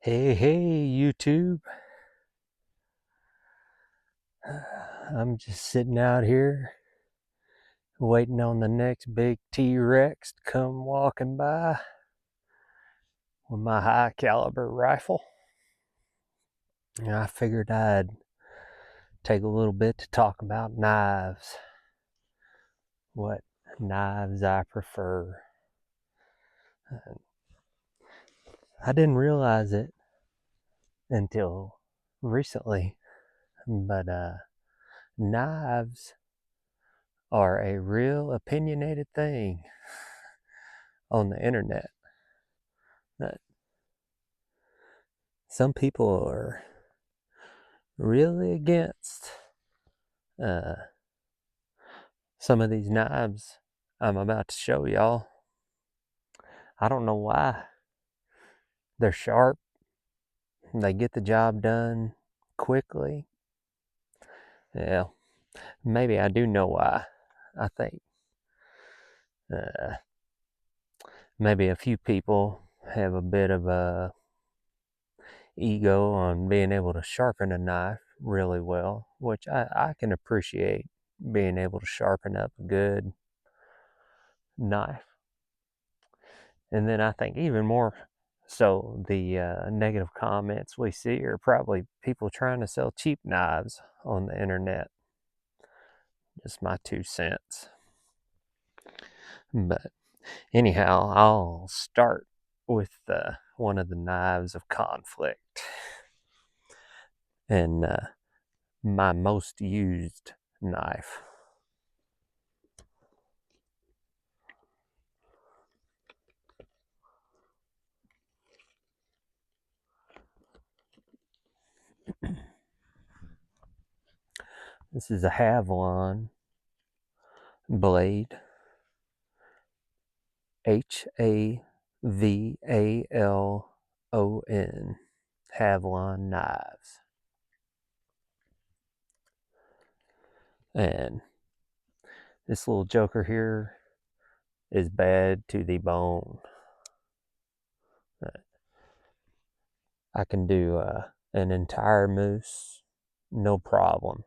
Hey, YouTube. I'm just sitting out here waiting on the next big T-Rex to come walking by with my high caliber rifle. And I figured I'd take a little bit to talk about knives. What knives I prefer. I didn't realize it until recently, but knives are a real opinionated thing on the internet. Some people are really against uh, some of these knives I'm about to show y'all. I don't know why. They're sharp, they get the job done quickly. Yeah, maybe I do know why. I think uh, maybe a few people have a bit of a ego on being able to sharpen a knife really well, which I can appreciate, being able to sharpen up a good knife. And then I think even more so, the negative comments we see are probably people trying to sell cheap knives on the internet. Just my 2 cents. But anyhow, I'll start with one of the knives of conflict, and my most used knife. This is a Havlon blade. Havlon. Havlon knives. And this little joker here is bad to the bone. I can do an entire moose, no problem,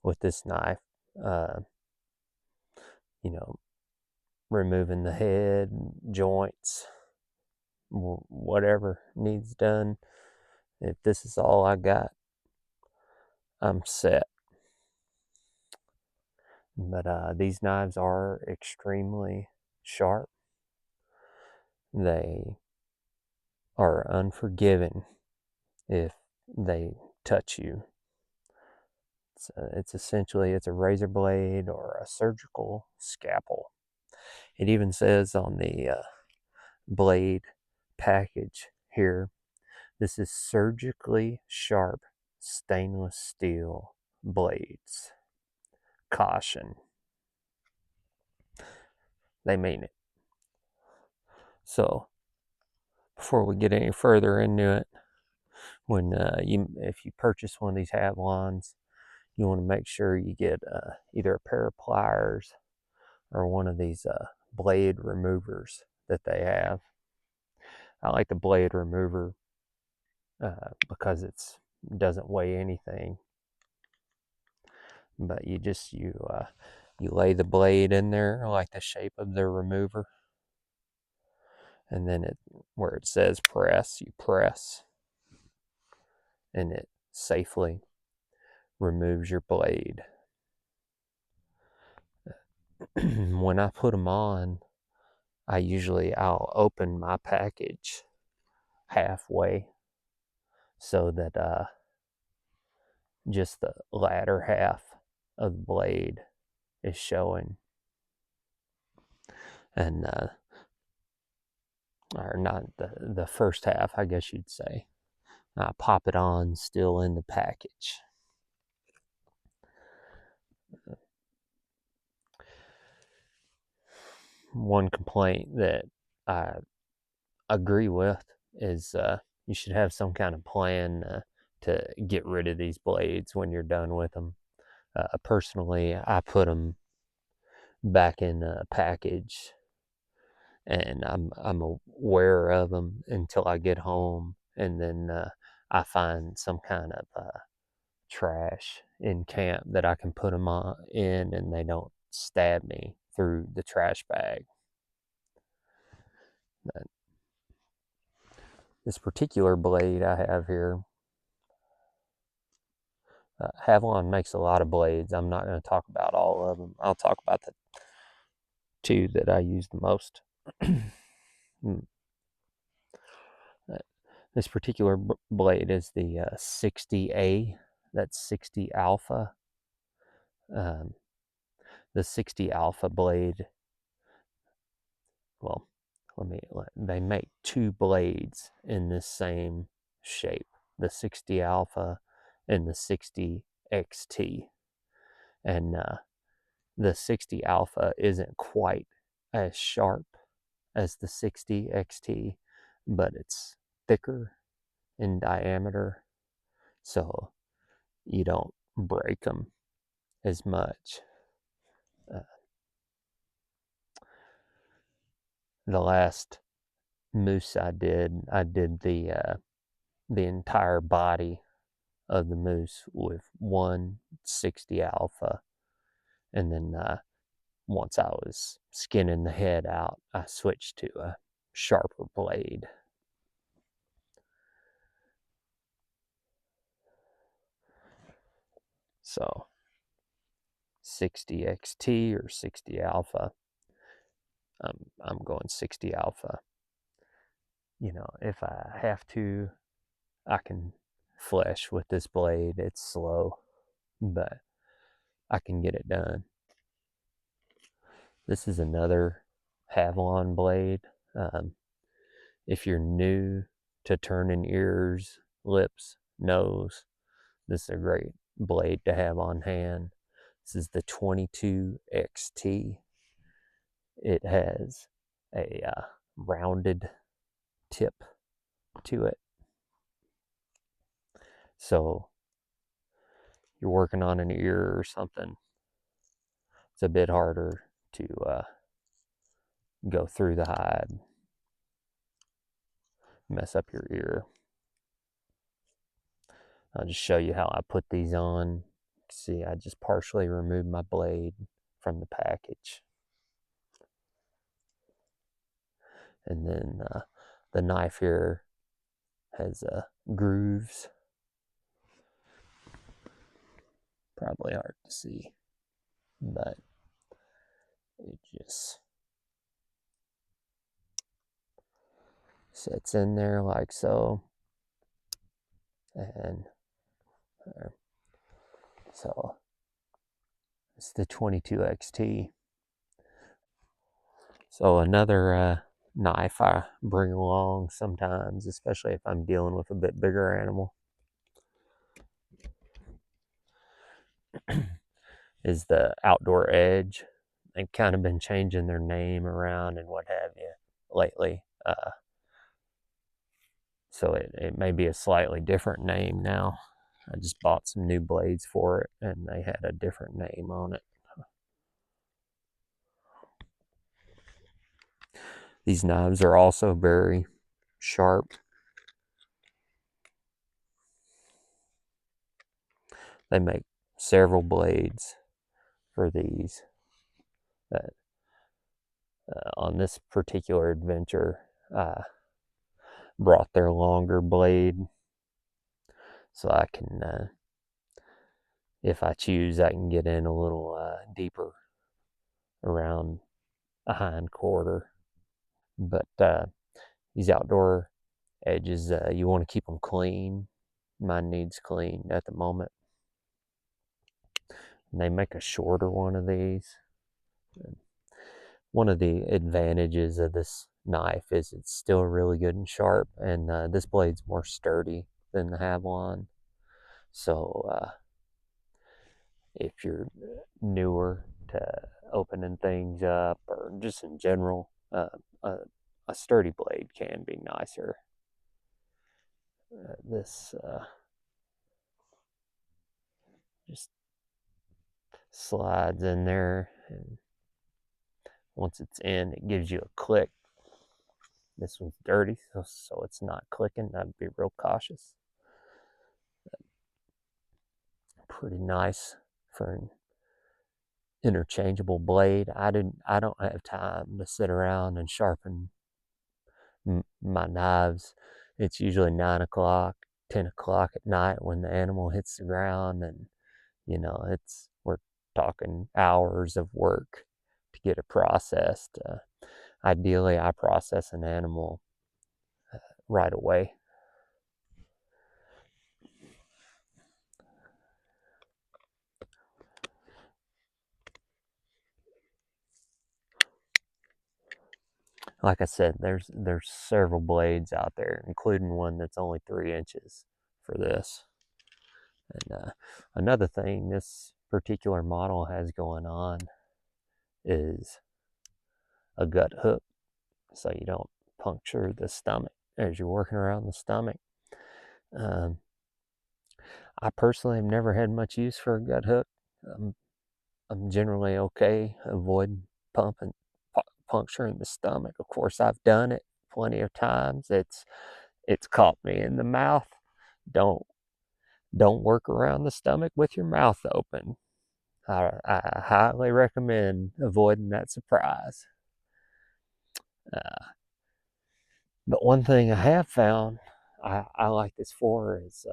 with this knife. Uh, you know, removing the head, joints, whatever needs done. If this is all I got, I'm set. But these knives are extremely sharp. They are unforgiving if they touch you. It's essentially a razor blade or a surgical scalpel. It even says on the blade package here, this is surgically sharp stainless steel blades. Caution. They mean it. So before we get any further into it, if you purchase one of these Havlons, you want to make sure you get either a pair of pliers or one of these blade removers that they have. I like the blade remover because it doesn't weigh anything. But you lay the blade in there like the shape of the remover, and then where it says press, you press, and it safely removes your blade. When I put them on, I'll open my package halfway so that just the latter half of the blade is showing, and or not the first half, I guess you'd say. I pop it on still in the package. One complaint that I agree with is you should have some kind of plan to get rid of these blades when you're done with them. Personally, I put them back in the package, and I'm aware of them until I get home, and then I find some kind of trash in camp that I can put them in, and they don't stab me through the trash bag. But this particular blade I have here, Havilon makes a lot of blades. I'm not going to talk about all of them. I'll talk about the two that I use the most. This particular blade is the 60A. That's 60 Alpha. The 60 Alpha blade, well, they make two blades in this same shape, the 60 Alpha and the 60 XT. And the 60 Alpha isn't quite as sharp as the 60 XT, but it's thicker in diameter, so you don't break them as much. The last moose I did the entire body of the moose with 160 Alpha, and then once I was skinning the head out, I switched to a sharper blade. So 60 XT or 60 Alpha. I'm going 60 Alpha. You know, if I have to, I can flesh with this blade. It's slow, but I can get it done. This is another Havilon blade. If you're new to turning ears, lips, nose, this is a great blade to have on hand. This is the 22 XT. It has a rounded tip to it. So you're working on an ear or something, it's a bit harder to go through the hide, mess up your ear. I'll just show you how I put these on. See, I just partially removed my blade from the package. And then the knife here has grooves. Probably hard to see, but it just sits in there like so. And so it's the 22 XT. So another knife I bring along sometimes, especially if I'm dealing with a bit bigger animal, is the Outdoor Edge. They've kind of been changing their name around and what have you lately. So it may be a slightly different name now. I just bought some new blades for it, and they had a different name on it. These knives are also very sharp. They make several blades for these. On this particular adventure, I brought their longer blade, so I can, if I choose, I can get in a little deeper around a hind quarter. But these Outdoor Edges, you want to keep them clean. Mine needs clean at the moment. And they make a shorter one of these. One of the advantages of this knife is it's still really good and sharp, and this blade's more sturdy than the Havilon. So if you're newer to opening things up, or just in general, a sturdy blade can be nicer. This just slides in there, and once it's in, it gives you a click. This one's dirty, so it's not clicking. I'd be real cautious. Pretty nice for an interchangeable blade. I don't have time to sit around and sharpen my knives. It's usually 9 o'clock, 10 o'clock at night when the animal hits the ground, and we're talking hours of work to get it processed. Ideally, I process an animal right away. Like I said, there's several blades out there, including one that's only 3 inches for this. And another thing this particular model has going on is a gut hook, so you don't puncture the stomach as you're working around the stomach. Um, I personally have never had much use for a gut hook. I'm generally okay avoiding puncturing the stomach. Of course, I've done it plenty of times. It's caught me in the mouth. Don't work around the stomach with your mouth open. I highly recommend avoiding that surprise. But one thing I have found I like this for is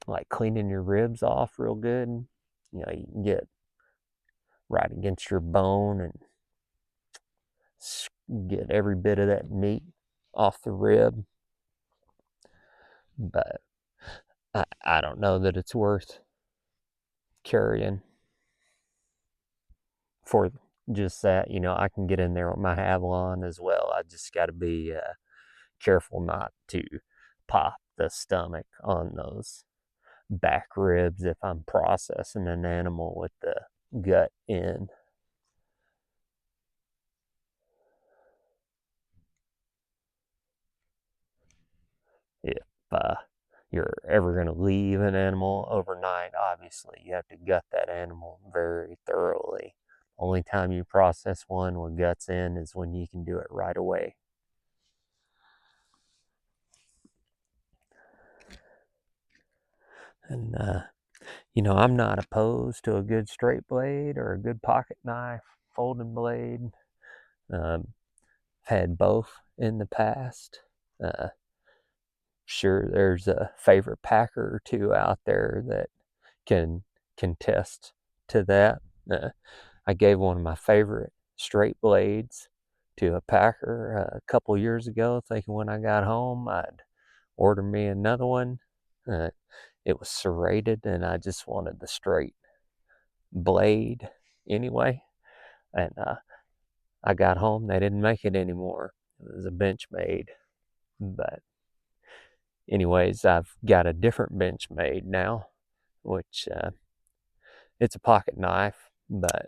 like cleaning your ribs off real good. You can get right against your bone and get every bit of that meat off the rib. But I don't know that it's worth carrying for just that. I can get in there with my Avalon as well. I just got to be careful not to pop the stomach on those back ribs if I'm processing an animal with the gut in. If you're ever going to leave an animal overnight, obviously you have to gut that animal very thoroughly. Only time you process one with guts in is when you can do it right away. And I'm not opposed to a good straight blade or a good pocket knife, folding blade. I've had both in the past. Sure, there's a favorite packer or two out there that can contest to that. I gave one of my favorite straight blades to a packer a couple years ago, thinking when I got home I'd order me another one. Uh, it was serrated, and I just wanted the straight blade anyway. And I got home, they didn't make it anymore. It was a Benchmade. But anyways, I've got a different Benchmade now, which it's a pocket knife, but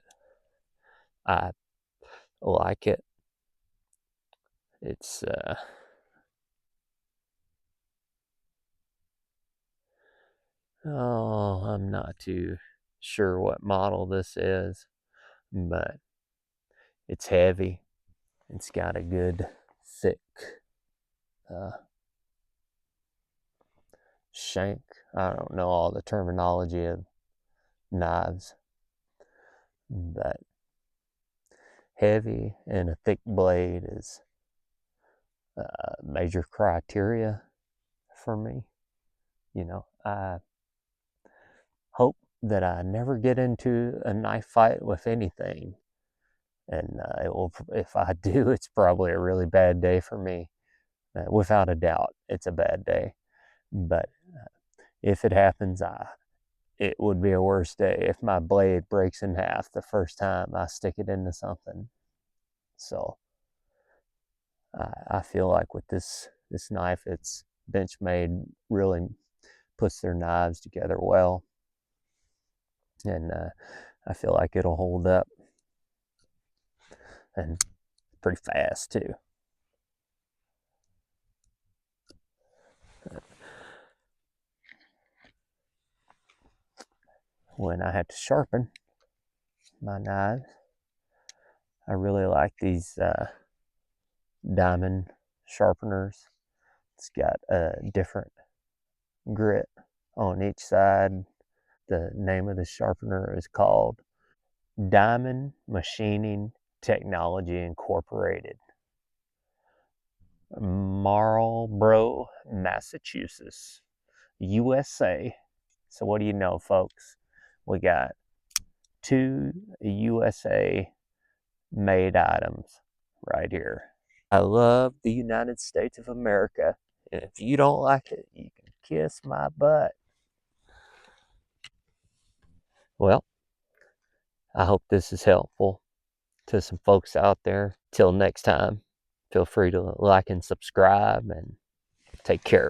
I like it. It's I'm not too sure what model this is, but it's heavy. It's got a good thick uh, shank. I don't know all the terminology of knives, but heavy and a thick blade is major criteria for me. I hope that I never get into a knife fight with anything, and if I do, it's probably a really bad day for me. Without a doubt, it's a bad day. But if it happens, it would be a worse day if my blade breaks in half the first time I stick it into something. So I feel like with this knife, it's Benchmade really puts their knives together well, and I feel like it'll hold up, and pretty fast too. When I have to sharpen my knives, I really like these diamond sharpeners. It's got a different grit on each side. The name of the sharpener is called Diamond Machining Technology Incorporated, Marlborough, Massachusetts, USA. So, what do you know, folks? We got two USA made items right here. I love the United States of America. And if you don't like it, you can kiss my butt. Well, I hope this is helpful to some folks out there. Till next time, feel free to like and subscribe and take care.